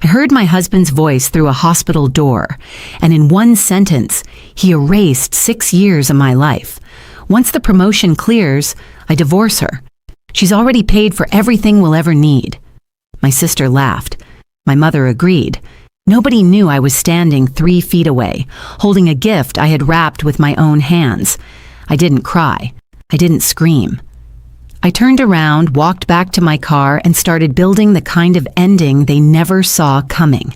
I heard my husband's voice through a hospital door, and in one sentence, he erased 6 years of my life. Once the promotion clears, I divorce her. She's already paid for everything we'll ever need. My sister laughed. My mother agreed. Nobody knew I was standing 3 feet away, holding a gift I had wrapped with my own hands. I didn't cry. I didn't scream. I turned around, walked back to my car, and started building the kind of ending they never saw coming.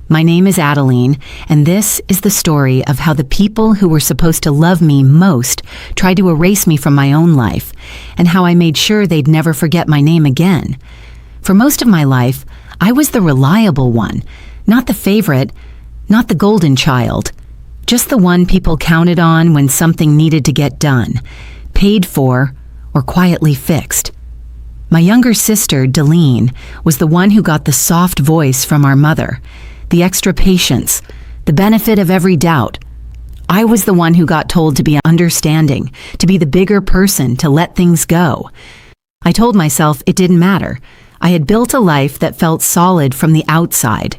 My name is Adeline, and this is the story of how the people who were supposed to love me most tried to erase me from my own life, and how I made sure they'd never forget my name again. For most of my life, I was the reliable one, not the favorite, not the golden child, just the one people counted on when something needed to get done, paid for, or quietly fixed. My younger sister, Deline, was the one who got the soft voice from our mother, the extra patience, the benefit of every doubt. I was the one who got told to be understanding, to be the bigger person, to let things go. I told myself it didn't matter. I had built a life that felt solid from the outside.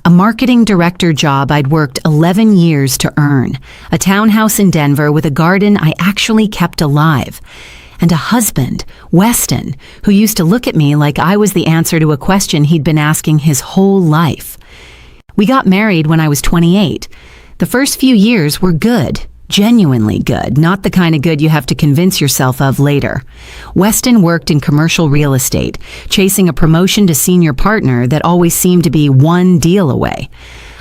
A marketing director job I'd worked 11 years to earn, a townhouse in Denver with a garden I actually kept alive, and a husband, Weston, who used to look at me like I was the answer to a question he'd been asking his whole life. We got married when I was 28. The first few years were good, genuinely good, not the kind of good you have to convince yourself of later. Weston worked in commercial real estate, chasing a promotion to senior partner that always seemed to be one deal away.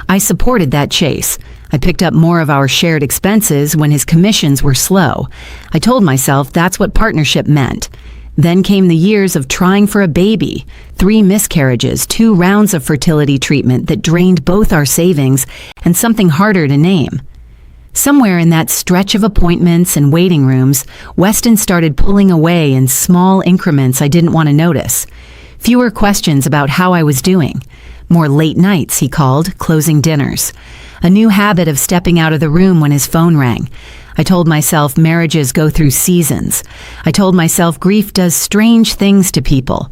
I supported that chase. I picked up more of our shared expenses when his commissions were slow. I told myself that's what partnership meant. Then came the years of trying for a baby, 3 miscarriages, 2 rounds of fertility treatment that drained both our savings, and something harder to name. Somewhere in that stretch of appointments and waiting rooms, Weston started pulling away in small increments I didn't want to notice. Fewer questions about how I was doing. More late nights, he called, closing dinners. A new habit of stepping out of the room when his phone rang. I told myself marriages go through seasons. I told myself grief does strange things to people.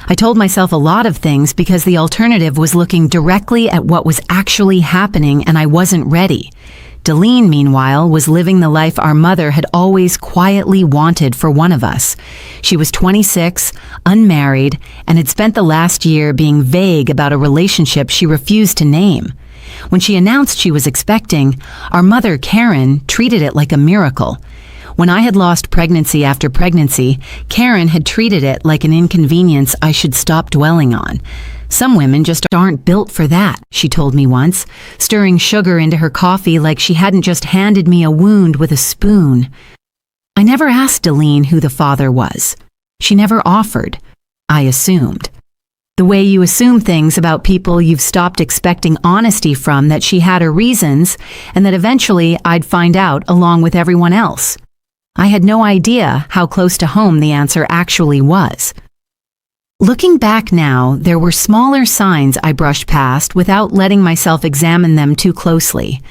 I told myself a lot of things because the alternative was looking directly at what was actually happening, and I wasn't ready. Deline, meanwhile, was living the life our mother had always quietly wanted for one of us. She was 26, unmarried, and had spent the last year being vague about a relationship she refused to name. When she announced she was expecting, our mother, Karen, treated it like a miracle. When I had lost pregnancy after pregnancy, Karen had treated it like an inconvenience I should stop dwelling on. Some women just aren't built for that, she told me once, stirring sugar into her coffee like she hadn't just handed me a wound with a spoon. I never asked Deline who the father was. She never offered. I assumed. The way you assume things about people you've stopped expecting honesty from, that she had her reasons, and that eventually I'd find out along with everyone else. I had no idea how close to home the answer actually was. Looking back now, there were smaller signs I brushed past without letting myself examine them too closely.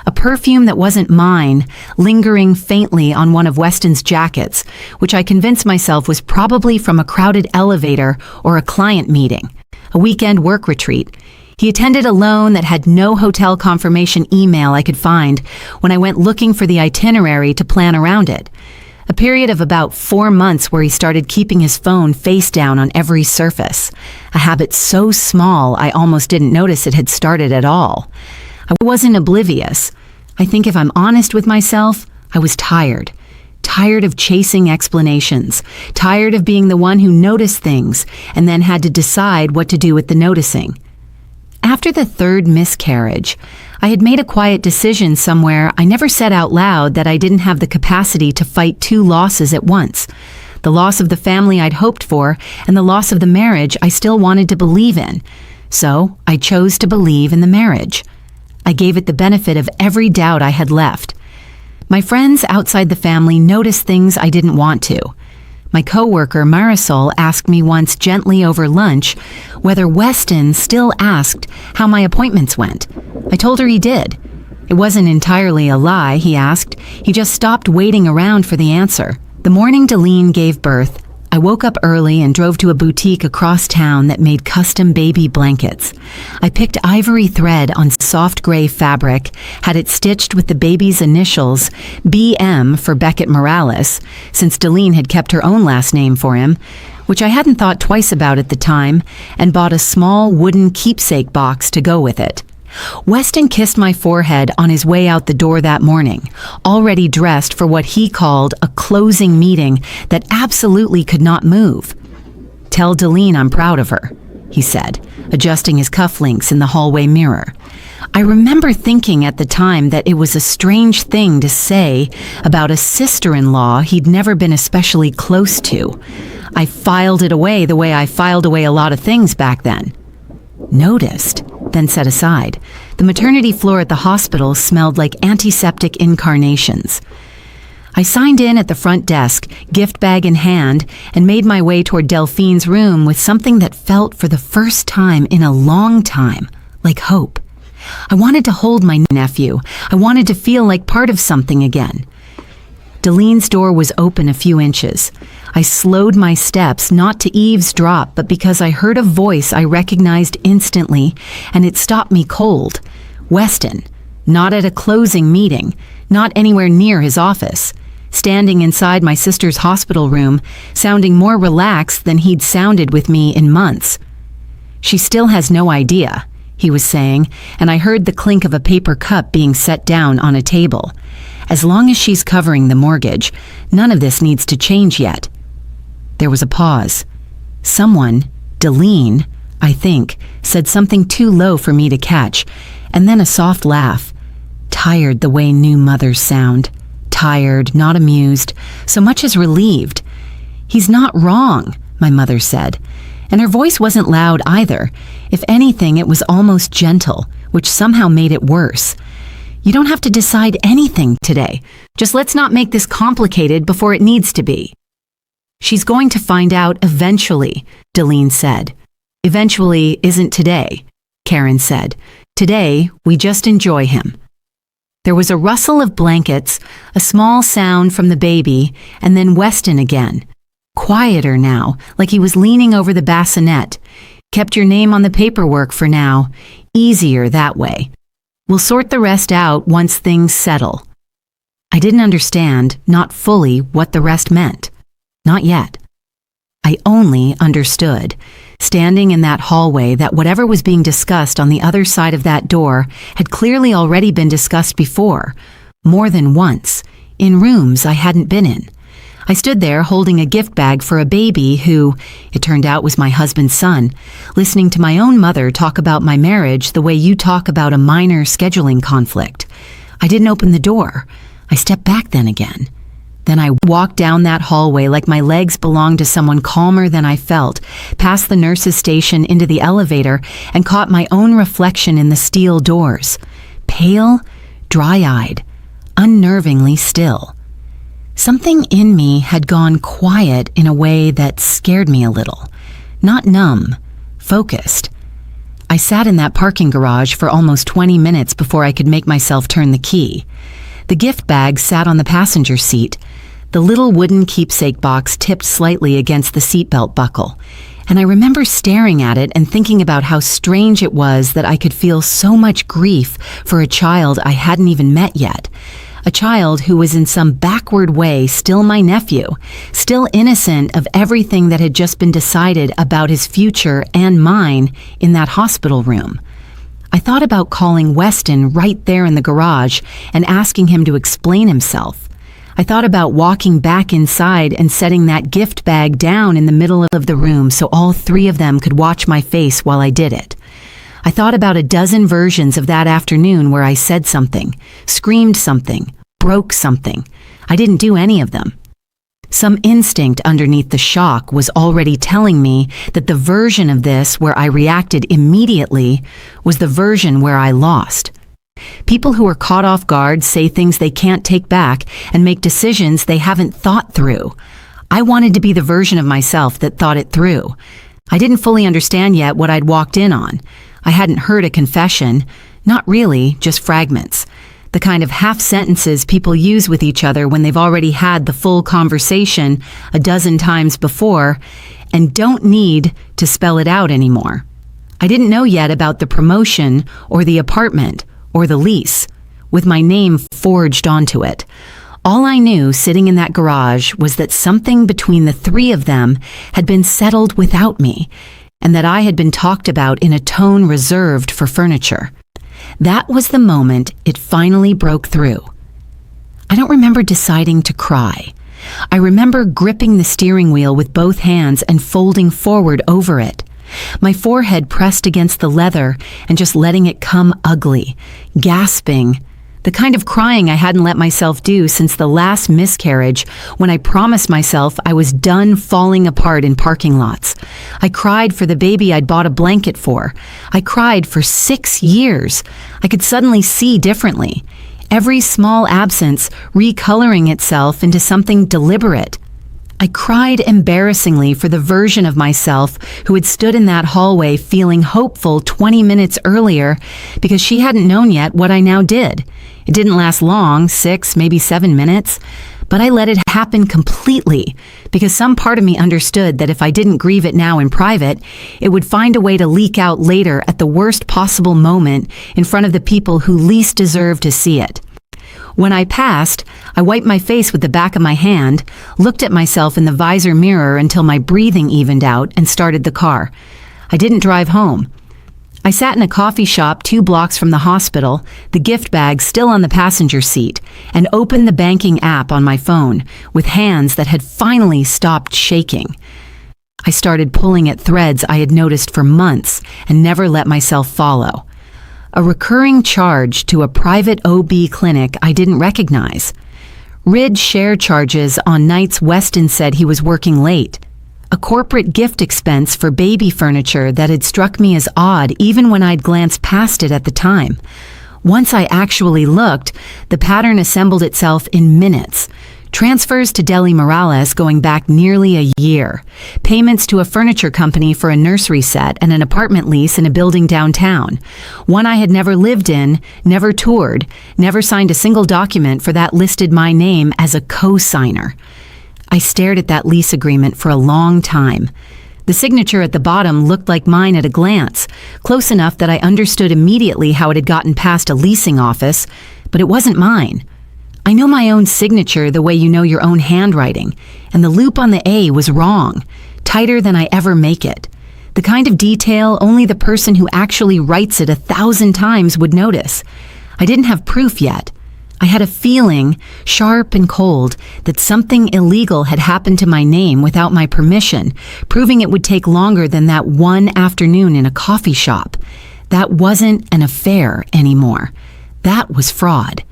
A perfume that wasn't mine, lingering faintly on one of Weston's jackets, which I convinced myself was probably from a crowded elevator or a client meeting, a weekend work retreat. He attended alone that had no hotel confirmation email I could find when I went looking for the itinerary to plan around it. A period of about 4 months where he started keeping his phone face down on every surface, a habit so small I almost didn't notice it had started at all. I wasn't oblivious. I think if I'm honest with myself, I was tired. Tired of chasing explanations, tired of being the one who noticed things and then had to decide what to do with the noticing. After the 3rd miscarriage, I had made a quiet decision somewhere I never said out loud that I didn't have the capacity to fight 2 losses at once. The loss of the family I'd hoped for and the loss of the marriage I still wanted to believe in. So I chose to believe in the marriage. I gave it the benefit of every doubt I had left. My friends outside the family noticed things I didn't want to. My coworker Marisol asked me once gently over lunch whether Weston still asked how my appointments went. I told her he did. It wasn't entirely a lie, he asked. He just stopped waiting around for the answer. The morning Deline gave birth, I woke up early and drove to a boutique across town that made custom baby blankets. I picked ivory thread on soft gray fabric, had it stitched with the baby's initials, BM for Beckett Morales, since Delene had kept her own last name for him, which I hadn't thought twice about at the time, and bought a small wooden keepsake box to go with it. Weston kissed my forehead on his way out the door that morning, already dressed for what he called a closing meeting that absolutely could not move. "Tell Delene I'm proud of her," he said, adjusting his cufflinks in the hallway mirror. I remember thinking at the time that it was a strange thing to say about a sister-in-law he'd never been especially close to. I filed it away the way I filed away a lot of things back then. Noticed, then set aside. The maternity floor at the hospital smelled like antiseptic incarnations. I signed in at the front desk, gift bag in hand, and made my way toward Delphine's room with something that felt for the first time in a long time like hope. I wanted to hold my nephew. I wanted to feel like part of something again. Delene's door was open a few inches. I slowed my steps, not to eavesdrop, but because I heard a voice I recognized instantly, and it stopped me cold. Weston, not at a closing meeting, not anywhere near his office, standing inside my sister's hospital room, sounding more relaxed than he'd sounded with me in months. "She still has no idea," he was saying, and I heard the clink of a paper cup being set down on a table. "As long as she's covering the mortgage, none of this needs to change yet." There was a pause. Someone, Delene, I think, said something too low for me to catch, and then a soft laugh. Tired the way new mothers sound. Tired, not amused, so much as relieved. "He's not wrong," my mother said, and her voice wasn't loud either. If anything, it was almost gentle, which somehow made it worse. "You don't have to decide anything today. Just let's not make this complicated before it needs to be." "She's going to find out eventually," Delene said. "Eventually isn't today," Karen said. "Today, we just enjoy him." There was a rustle of blankets, a small sound from the baby, and then Weston again. Quieter now, like he was leaning over the bassinet. "Kept your name on the paperwork for now. Easier that way. We'll sort the rest out once things settle." I didn't understand, not fully, what the rest meant. Not yet. I only understood, standing in that hallway, that whatever was being discussed on the other side of that door had clearly already been discussed before, more than once, in rooms I hadn't been in. I stood there holding a gift bag for a baby who, it turned out, was my husband's son, listening to my own mother talk about my marriage the way you talk about a minor scheduling conflict. I didn't open the door. I stepped back then again. Then I walked down that hallway like my legs belonged to someone calmer than I felt, past the nurse's station into the elevator, and caught my own reflection in the steel doors. Pale, dry-eyed, unnervingly still. Something in me had gone quiet in a way that scared me a little. Not numb, focused. I sat in that parking garage for almost 20 minutes before I could make myself turn the key. The gift bag sat on the passenger seat. The little wooden keepsake box tipped slightly against the seatbelt buckle, and I remember staring at it and thinking about how strange it was that I could feel so much grief for a child I hadn't even met yet. A child who was in some backward way still my nephew, still innocent of everything that had just been decided about his future and mine in that hospital room. I thought about calling Weston right there in the garage and asking him to explain himself. I thought about walking back inside and setting that gift bag down in the middle of the room so all three of them could watch my face while I did it. I thought about a dozen versions of that afternoon where I said something, screamed something, broke something. I didn't do any of them. Some instinct underneath the shock was already telling me that the version of this where I reacted immediately was the version where I lost. People who are caught off guard say things they can't take back and make decisions they haven't thought through. I wanted to be the version of myself that thought it through. I didn't fully understand yet what I'd walked in on. I hadn't heard a confession. Not really, just fragments. the kind of half sentences people use with each other when they've already had the full conversation a dozen times before and don't need to spell it out anymore. I didn't know yet about the promotion or the apartment or the lease, with my name forged onto it. All I knew sitting in that garage was that something between the three of them had been settled without me, and that I had been talked about in a tone reserved for furniture. That was the moment it finally broke through. I don't remember deciding to cry. I remember gripping the steering wheel with both hands and folding forward over it, my forehead pressed against the leather and just letting it come ugly, gasping, the kind of crying I hadn't let myself do since the last miscarriage when I promised myself I was done falling apart in parking lots. I cried for the baby I'd bought a blanket for. I cried for 6 years. I could suddenly see differently. Every small absence recoloring itself into something deliberate. I cried embarrassingly for the version of myself who had stood in that hallway feeling hopeful 20 minutes earlier because she hadn't known yet what I now did. It didn't last long, 6, maybe 7 minutes, but I let it happen completely because some part of me understood that if I didn't grieve it now in private, it would find a way to leak out later at the worst possible moment in front of the people who least deserved to see it. When I passed, I wiped my face with the back of my hand, looked at myself in the visor mirror until my breathing evened out, and started the car. I didn't drive home. I sat in a coffee shop 2 blocks from the hospital, the gift bag still on the passenger seat, and opened the banking app on my phone with hands that had finally stopped shaking. I started pulling at threads I had noticed for months and never let myself follow. A recurring charge to a private OB clinic I didn't recognize. Ridge share charges on nights Weston said he was working late. A corporate gift expense for baby furniture that had struck me as odd even when I'd glanced past it at the time. Once I actually looked, the pattern assembled itself in minutes. Transfers to Deli Morales going back nearly a year. Payments to a furniture company for a nursery set and an apartment lease in a building downtown. One I had never lived in, never toured, never signed a single document for that listed my name as a co-signer. I stared at that lease agreement for a long time. The signature at the bottom looked like mine at a glance, close enough that I understood immediately how it had gotten past a leasing office, but it wasn't mine. I know my own signature the way you know your own handwriting, and the loop on the A was wrong, tighter than I ever make it. The kind of detail only the person who actually writes it 1,000 times would notice. I didn't have proof yet. I had a feeling, sharp and cold, that something illegal had happened to my name without my permission, proving it would take longer than that one afternoon in a coffee shop. That wasn't an affair anymore. That was fraud.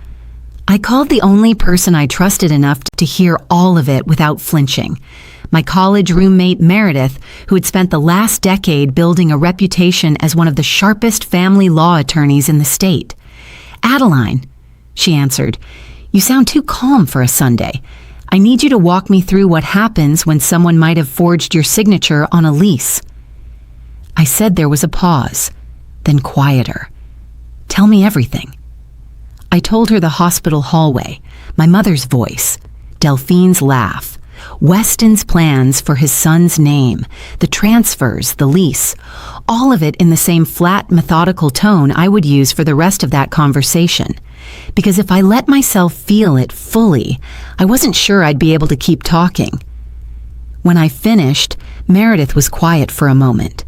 I called the only person I trusted enough to hear all of it without flinching. My college roommate Meredith, who had spent the last decade building a reputation as one of the sharpest family law attorneys in the state. "Adeline," she answered, "you sound too calm for a Sunday. I need you to walk me through what happens when someone might have forged your signature on a lease." I said there was a pause, then quieter. "Tell me everything." I told her the hospital hallway, my mother's voice, Delphine's laugh, Weston's plans for his son's name, the transfers, the lease, all of it in the same flat, methodical tone I would use for the rest of that conversation. Because if I let myself feel it fully, I wasn't sure I'd be able to keep talking. When I finished, Meredith was quiet for a moment.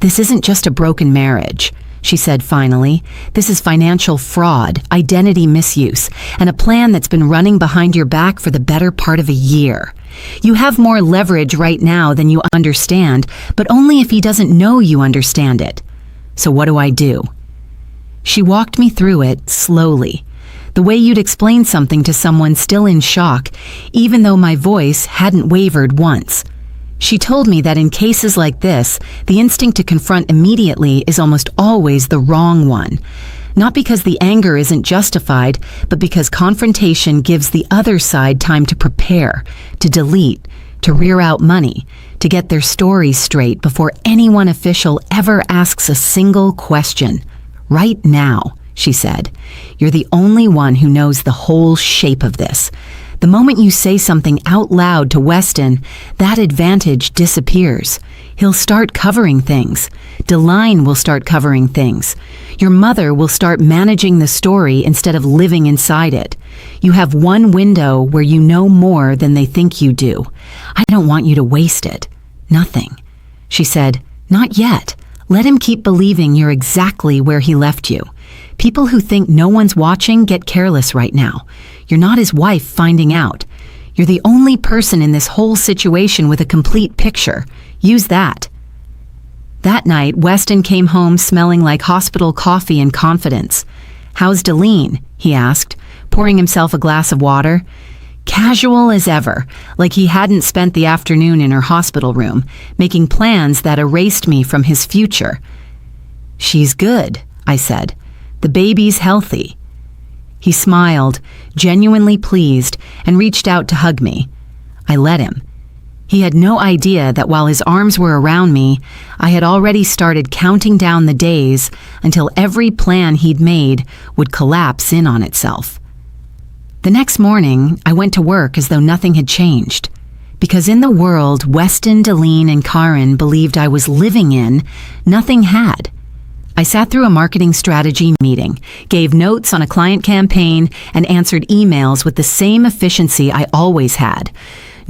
"This isn't just a broken marriage," she said finally. "This is financial fraud, identity misuse, and a plan that's been running behind your back for the better part of a year. You have more leverage right now than you understand, but only if he doesn't know you understand it. So what do I do?" She walked me through it slowly, the way you'd explain something to someone still in shock, even though my voice hadn't wavered once. She told me that in cases like this, the instinct to confront immediately is almost always the wrong one. Not because the anger isn't justified, but because confrontation gives the other side time to prepare, to delete, to rear out money, to get their story straight before anyone official ever asks a single question. "Right now," she said. "You're the only one who knows the whole shape of this. The moment you say something out loud to Weston, that advantage disappears. He'll start covering things. Deline will start covering things. Your mother will start managing the story instead of living inside it. You have one window where you know more than they think you do. I don't want you to waste it." "Nothing," she said. "Not yet. Let him keep believing you're exactly where he left you. People who think no one's watching get careless right now. You're not his wife finding out. You're the only person in this whole situation with a complete picture. Use that." That night, Weston came home smelling like hospital coffee and confidence. "How's Deline?" he asked, pouring himself a glass of water. Casual as ever, like he hadn't spent the afternoon in her hospital room, making plans that erased me from his future. "She's good," I said. "The baby's healthy." He smiled, genuinely pleased, and reached out to hug me. I let him. He had no idea that while his arms were around me, I had already started counting down the days until every plan he'd made would collapse in on itself. The next morning, I went to work as though nothing had changed. Because in the world Weston, Deline, and Karen believed I was living in, nothing had. I sat through a marketing strategy meeting, gave notes on a client campaign, and answered emails with the same efficiency I always had.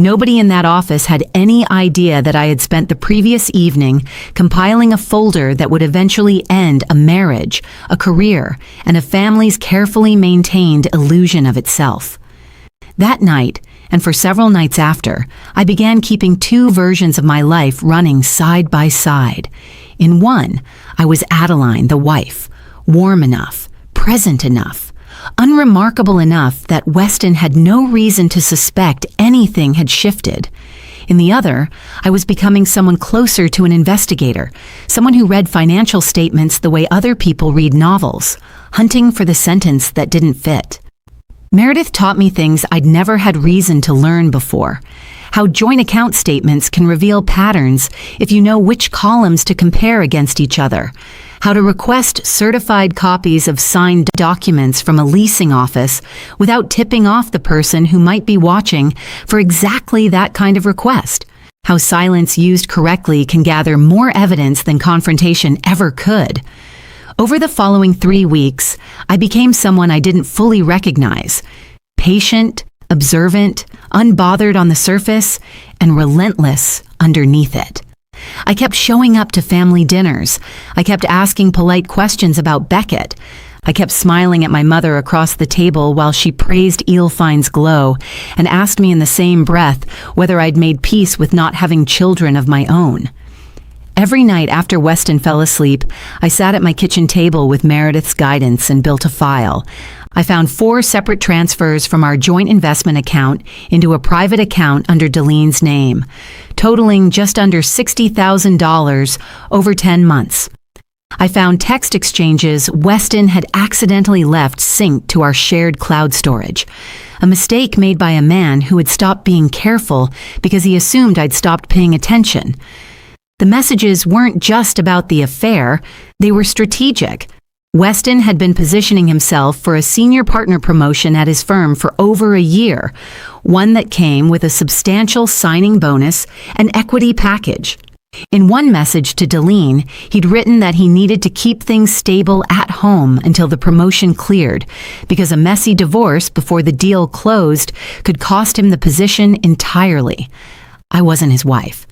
Nobody in that office had any idea that I had spent the previous evening compiling a folder that would eventually end a marriage, a career, and a family's carefully maintained illusion of itself. That night, and for several nights after, I began keeping two versions of my life running side by side. In one, I was Adeline, the wife, warm enough, present enough, unremarkable enough that Weston had no reason to suspect anything had shifted. In the other, I was becoming someone closer to an investigator, someone who read financial statements the way other people read novels, hunting for the sentence that didn't fit. Meredith taught me things I'd never had reason to learn before. How joint account statements can reveal patterns if you know which columns to compare against each other. How to request certified copies of signed documents from a leasing office without tipping off the person who might be watching for exactly that kind of request. How silence used correctly can gather more evidence than confrontation ever could. Over the following 3 weeks, I became someone I didn't fully recognize. Patient, observant, unbothered on the surface, and relentless underneath it. I kept showing up to family dinners. I kept asking polite questions about Beckett. I kept smiling at my mother across the table while she praised Eelfine's glow and asked me in the same breath whether I'd made peace with not having children of my own. Every night after Weston fell asleep, I sat at my kitchen table with Meredith's guidance and built a file. I found 4 separate transfers from our joint investment account into a private account under Deline's name, totaling just under $60,000 over 10 months. I found text exchanges Weston had accidentally left synced to our shared cloud storage, a mistake made by a man who had stopped being careful because he assumed I'd stopped paying attention. The messages weren't just about the affair, they were strategic. Weston had been positioning himself for a senior partner promotion at his firm for over a year, one that came with a substantial signing bonus and equity package. In one message to Deline, he'd written that he needed to keep things stable at home until the promotion cleared, because a messy divorce before the deal closed could cost him the position entirely. I wasn't his wife.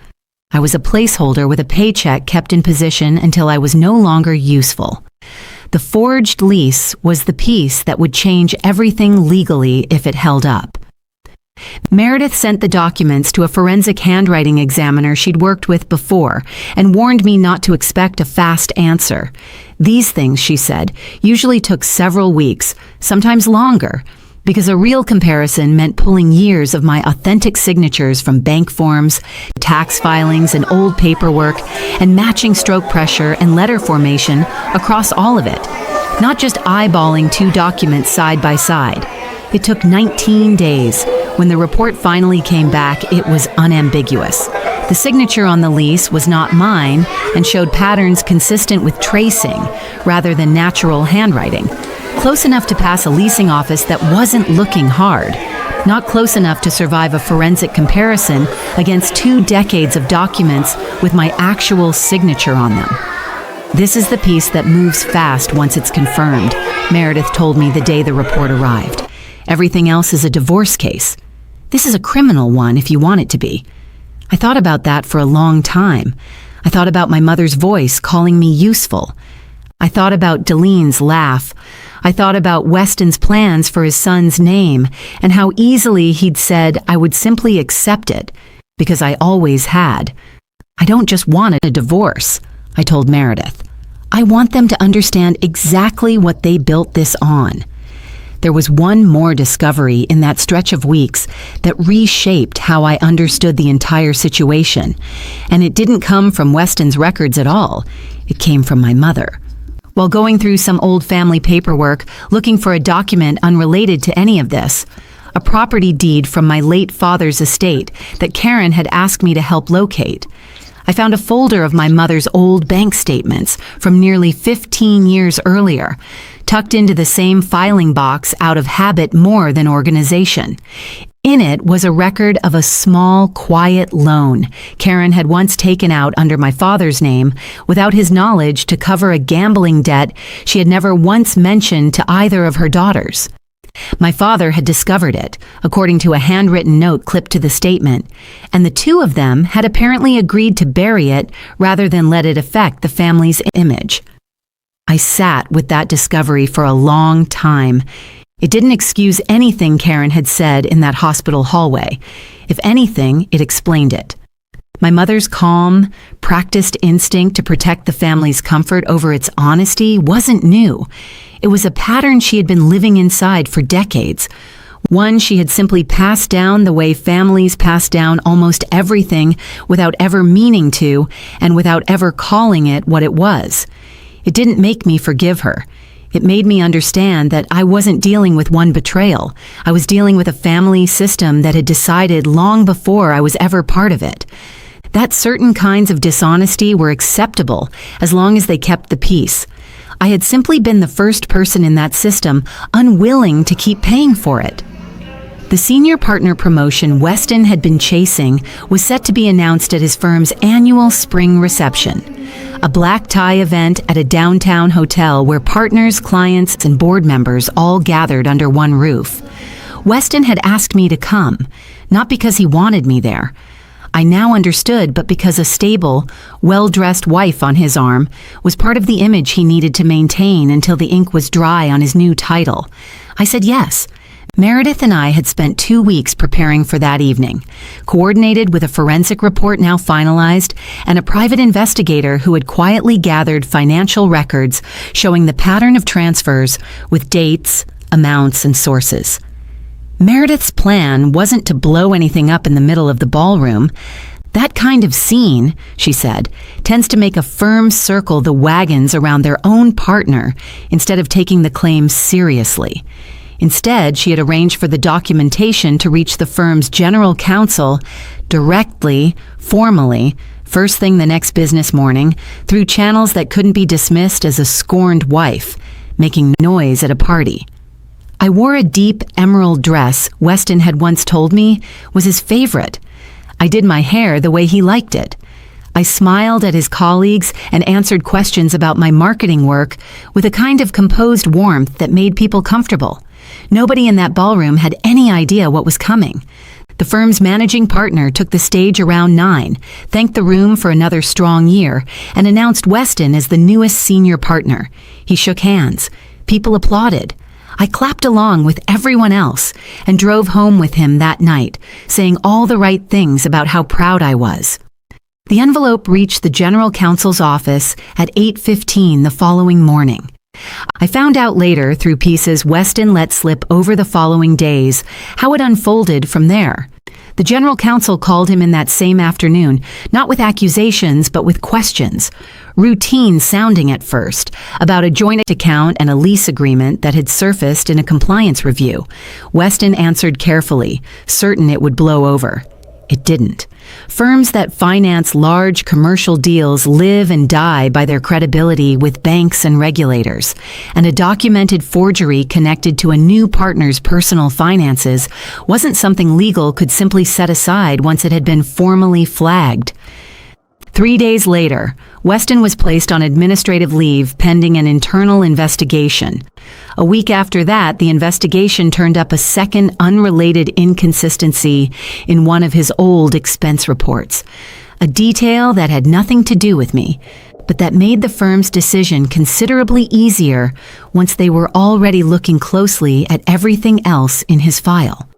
I was a placeholder with a paycheck kept in position until I was no longer useful. The forged lease was the piece that would change everything legally if it held up. Meredith sent the documents to a forensic handwriting examiner she'd worked with before and warned me not to expect a fast answer. These things, she said, usually took several weeks, sometimes longer, because a real comparison meant pulling years of my authentic signatures from bank forms, tax filings, and old paperwork, and matching stroke pressure and letter formation across all of it, not just eyeballing 2 documents side by side. It took 19 days. When the report finally came back, it was unambiguous. The signature on the lease was not mine and showed patterns consistent with tracing rather than natural handwriting. Close enough to pass a leasing office that wasn't looking hard. Not close enough to survive a forensic comparison against 2 decades of documents with my actual signature on them. This is the piece that moves fast once it's confirmed, Meredith told me the day the report arrived. Everything else is a divorce case. This is a criminal one if you want it to be. I thought about that for a long time. I thought about my mother's voice calling me useful. I thought about Delene's laugh. I thought about Weston's plans for his son's name and how easily he'd said I would simply accept it, because I always had. I don't just want a divorce, I told Meredith. I want them to understand exactly what they built this on. There was one more discovery in that stretch of weeks that reshaped how I understood the entire situation, and it didn't come from Weston's records at all. It came from my mother. While going through some old family paperwork, looking for a document unrelated to any of this, a property deed from my late father's estate that Karen had asked me to help locate, I found a folder of my mother's old bank statements from nearly 15 years earlier, tucked into the same filing box out of habit more than organization. In it was a record of a small, quiet loan Karen had once taken out under my father's name without his knowledge to cover a gambling debt she had never once mentioned to either of her daughters. My father had discovered it, according to a handwritten note clipped to the statement, and the 2 of them had apparently agreed to bury it rather than let it affect the family's image. I sat with that discovery for a long time. It didn't excuse anything Karen had said in that hospital hallway. If anything, it explained it. My mother's calm, practiced instinct to protect the family's comfort over its honesty wasn't new. It was a pattern she had been living inside for decades. One she had simply passed down the way families pass down almost everything without ever meaning to and without ever calling it what it was. It didn't make me forgive her. It made me understand that I wasn't dealing with one betrayal. I was dealing with a family system that had decided long before I was ever part of it that certain kinds of dishonesty were acceptable as long as they kept the peace. I had simply been the first person in that system unwilling to keep paying for it. The senior partner promotion Weston had been chasing was set to be announced at his firm's annual spring reception, a black tie event at a downtown hotel where partners, clients, and board members all gathered under one roof. Weston had asked me to come, not because he wanted me there. I now understood, but because a stable, well-dressed wife on his arm was part of the image he needed to maintain until the ink was dry on his new title. I said yes. Meredith and I had spent 2 weeks preparing for that evening, coordinated with a forensic report now finalized and a private investigator who had quietly gathered financial records showing the pattern of transfers with dates, amounts, and sources. Meredith's plan wasn't to blow anything up in the middle of the ballroom. That kind of scene, she said, tends to make a firm circle the wagons around their own partner instead of taking the claims seriously. Instead, she had arranged for the documentation to reach the firm's general counsel directly, formally, first thing the next business morning, through channels that couldn't be dismissed as a scorned wife, making noise at a party. I wore a deep emerald dress Weston had once told me was his favorite. I did my hair the way he liked it. I smiled at his colleagues and answered questions about my marketing work with a kind of composed warmth that made people comfortable. Nobody in that ballroom had any idea what was coming. The firm's managing partner took the stage around 9, thanked the room for another strong year, and announced Weston as the newest senior partner. He shook hands. People applauded. I clapped along with everyone else and drove home with him that night, saying all the right things about how proud I was. The envelope reached the general counsel's office at 8:15 the following morning. I found out later through pieces Weston let slip over the following days how it unfolded from there. The general counsel called him in that same afternoon, not with accusations, but with questions. Routine sounding at first, about a joint account and a lease agreement that had surfaced in a compliance review. Weston answered carefully, certain it would blow over. It didn't. Firms that finance large commercial deals live and die by their credibility with banks and regulators, and a documented forgery connected to a new partner's personal finances wasn't something legal could simply set aside once it had been formally flagged. 3 days later, Weston was placed on administrative leave pending an internal investigation. A week after that, the investigation turned up a second unrelated inconsistency in one of his old expense reports, a detail that had nothing to do with me, but that made the firm's decision considerably easier once they were already looking closely at everything else in his file.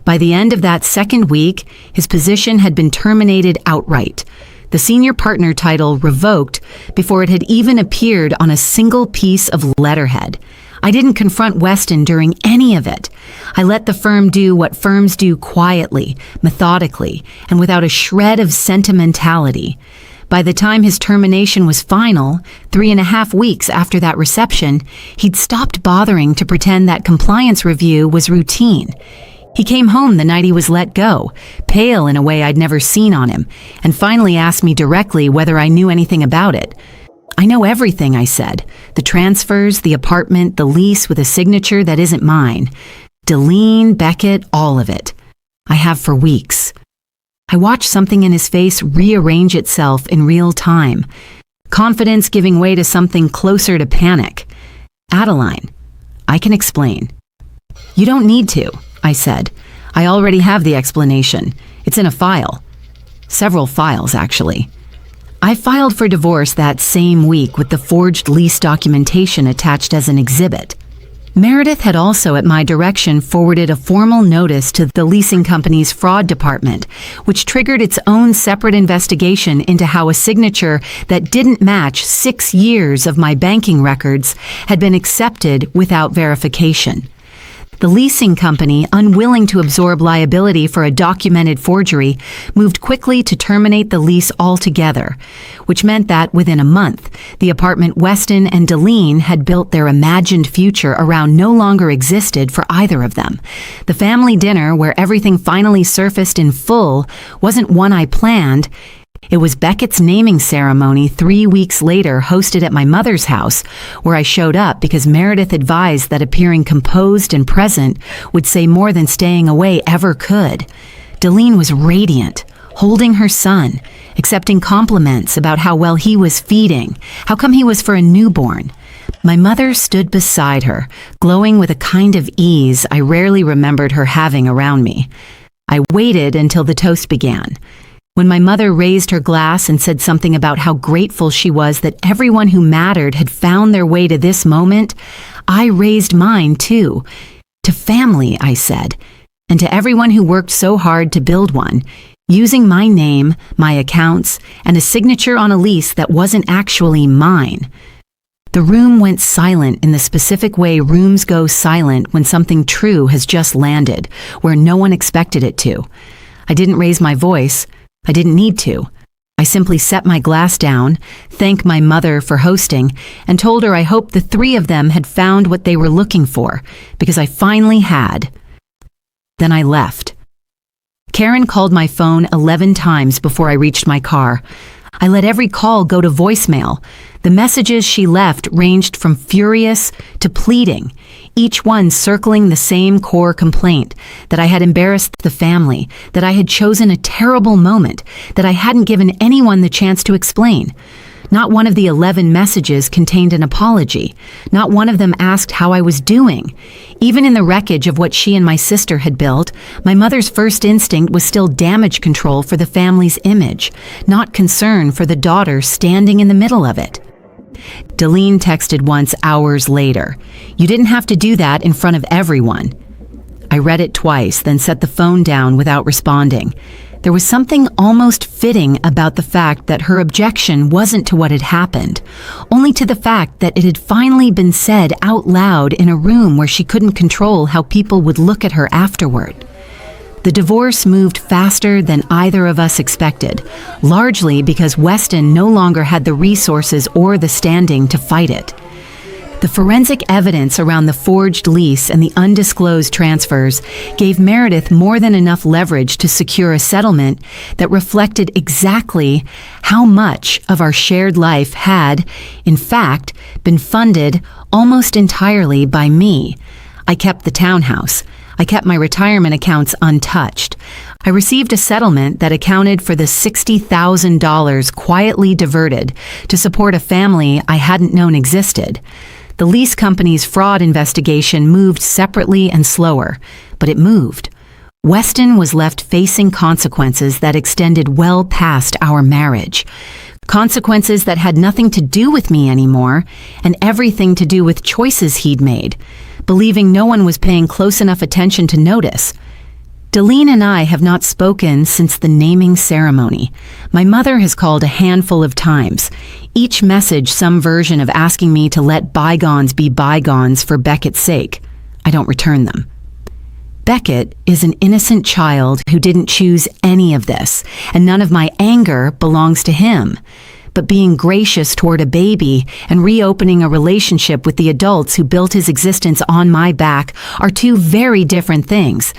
By the end of that second week, his position had been terminated outright, the senior partner title revoked before it had even appeared on a single piece of letterhead. I didn't confront Weston during any of it. I let the firm do what firms do quietly, methodically, and without a shred of sentimentality. By the time his termination was final, 3.5 weeks after that reception, he'd stopped bothering to pretend that compliance review was routine. He came home the night he was let go, pale in a way I'd never seen on him, and finally asked me directly whether I knew anything about it. I know everything, I said. The transfers, the apartment, the lease with a signature that isn't mine. Deline, Beckett, all of it. I have for weeks. I watched something in his face rearrange itself in real time. Confidence giving way to something closer to panic. Adeline, I can explain. You don't need to, I said. I already have the explanation. It's in a file. Several files, actually. I filed for divorce that same week with the forged lease documentation attached as an exhibit. Meredith had also, at my direction, forwarded a formal notice to the leasing company's fraud department, which triggered its own separate investigation into how a signature that didn't match 6 years of my banking records had been accepted without verification. The leasing company, unwilling to absorb liability for a documented forgery, moved quickly to terminate the lease altogether, which meant that within a month, the apartment Weston and Deline had built their imagined future around no longer existed for either of them. The family dinner, where everything finally surfaced in full, wasn't one I planned. It was Beckett's naming ceremony 3 weeks later, hosted at my mother's house, where I showed up because Meredith advised that appearing composed and present would say more than staying away ever could. Deline was radiant, holding her son, accepting compliments about how well he was feeding, how come he was for a newborn. My mother stood beside her, glowing with a kind of ease I rarely remembered her having around me. I waited until the toast began. When my mother raised her glass and said something about how grateful she was that everyone who mattered had found their way to this moment, I raised mine too. To family, I said, and to everyone who worked so hard to build one, using my name, my accounts, and a signature on a lease that wasn't actually mine. The room went silent in the specific way rooms go silent when something true has just landed, where no one expected it to. I didn't raise my voice. I didn't need to. I simply set my glass down, thanked my mother for hosting, and told her I hoped the three of them had found what they were looking for, because I finally had. Then I left. Karen called my phone 11 times before I reached my car. I let every call go to voicemail. The messages she left ranged from furious to pleading, each one circling the same core complaint, that I had embarrassed the family, that I had chosen a terrible moment, that I hadn't given anyone the chance to explain. Not one of the 11 messages contained an apology. Not one of them asked how I was doing. Even in the wreckage of what she and my sister had built, my mother's first instinct was still damage control for the family's image, not concern for the daughter standing in the middle of it. Deline texted once hours later. You didn't have to do that in front of everyone. I read it twice, then set the phone down without responding. There was something almost fitting about the fact that her objection wasn't to what had happened, only to the fact that it had finally been said out loud in a room where she couldn't control how people would look at her afterward. The divorce moved faster than either of us expected, largely because Weston no longer had the resources or the standing to fight it. The forensic evidence around the forged lease and the undisclosed transfers gave Meredith more than enough leverage to secure a settlement that reflected exactly how much of our shared life had, in fact, been funded almost entirely by me. I kept the townhouse. I kept my retirement accounts untouched. I received a settlement that accounted for the $60,000 quietly diverted to support a family I hadn't known existed. The lease company's fraud investigation moved separately and slower, but it moved. Weston was left facing consequences that extended well past our marriage. Consequences that had nothing to do with me anymore, and everything to do with choices he'd made, believing no one was paying close enough attention to notice. Deline and I have not spoken since the naming ceremony. My mother has called a handful of times, each message some version of asking me to let bygones be bygones for Beckett's sake. I don't return them. Beckett is an innocent child who didn't choose any of this, and none of my anger belongs to him. But being gracious toward a baby and reopening a relationship with the adults who built his existence on my back are two very different things.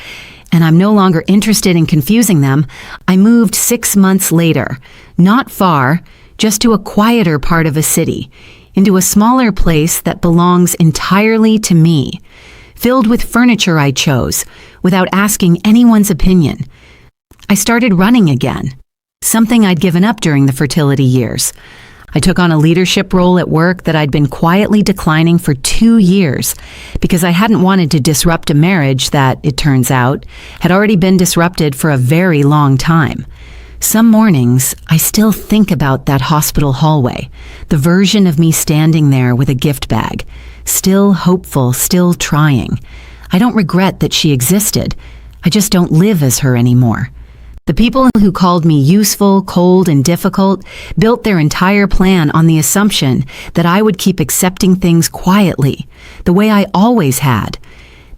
And I'm no longer interested in confusing them. I moved 6 months later, not far, just to a quieter part of a city, into a smaller place that belongs entirely to me, filled with furniture I chose, without asking anyone's opinion. I started running again, something I'd given up during the fertility years. I took on a leadership role at work that I'd been quietly declining for 2 years because I hadn't wanted to disrupt a marriage that, it turns out, had already been disrupted for a very long time. Some mornings, I still think about that hospital hallway, the version of me standing there with a gift bag, still hopeful, still trying. I don't regret that she existed. I just don't live as her anymore. The people who called me useful, cold, and difficult built their entire plan on the assumption that I would keep accepting things quietly, the way I always had.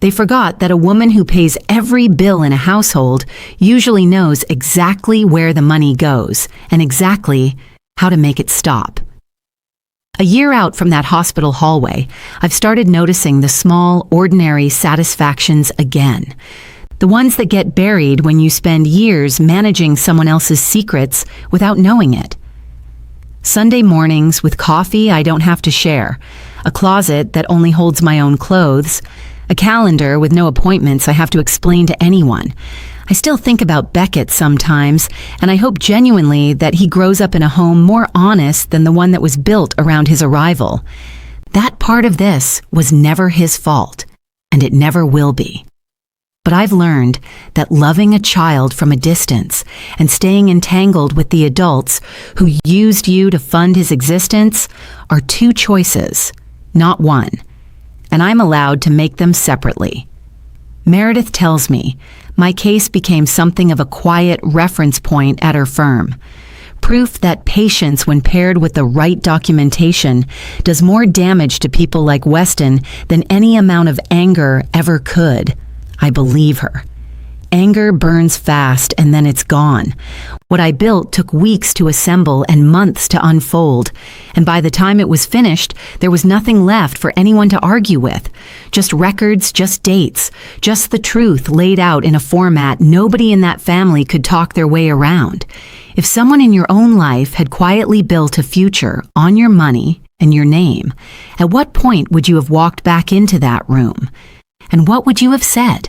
They forgot that a woman who pays every bill in a household usually knows exactly where the money goes and exactly how to make it stop. A year out from that hospital hallway, I've started noticing the small, ordinary satisfactions again. The ones that get buried when you spend years managing someone else's secrets without knowing it. Sunday mornings with coffee I don't have to share, a closet that only holds my own clothes, a calendar with no appointments I have to explain to anyone. I still think about Beckett sometimes, and I hope genuinely that he grows up in a home more honest than the one that was built around his arrival. That part of this was never his fault, and it never will be. But I've learned that loving a child from a distance and staying entangled with the adults who used you to fund his existence are two choices, not one, and I'm allowed to make them separately. Meredith tells me my case became something of a quiet reference point at her firm. Proof that patience, when paired with the right documentation, does more damage to people like Weston than any amount of anger ever could. I believe her. Anger burns fast and then it's gone. What I built took weeks to assemble and months to unfold, and by the time it was finished, there was nothing left for anyone to argue with. Just records, just dates, just the truth laid out in a format nobody in that family could talk their way around. If someone in your own life had quietly built a future on your money and your name, at what point would you have walked back into that room? And what would you have said?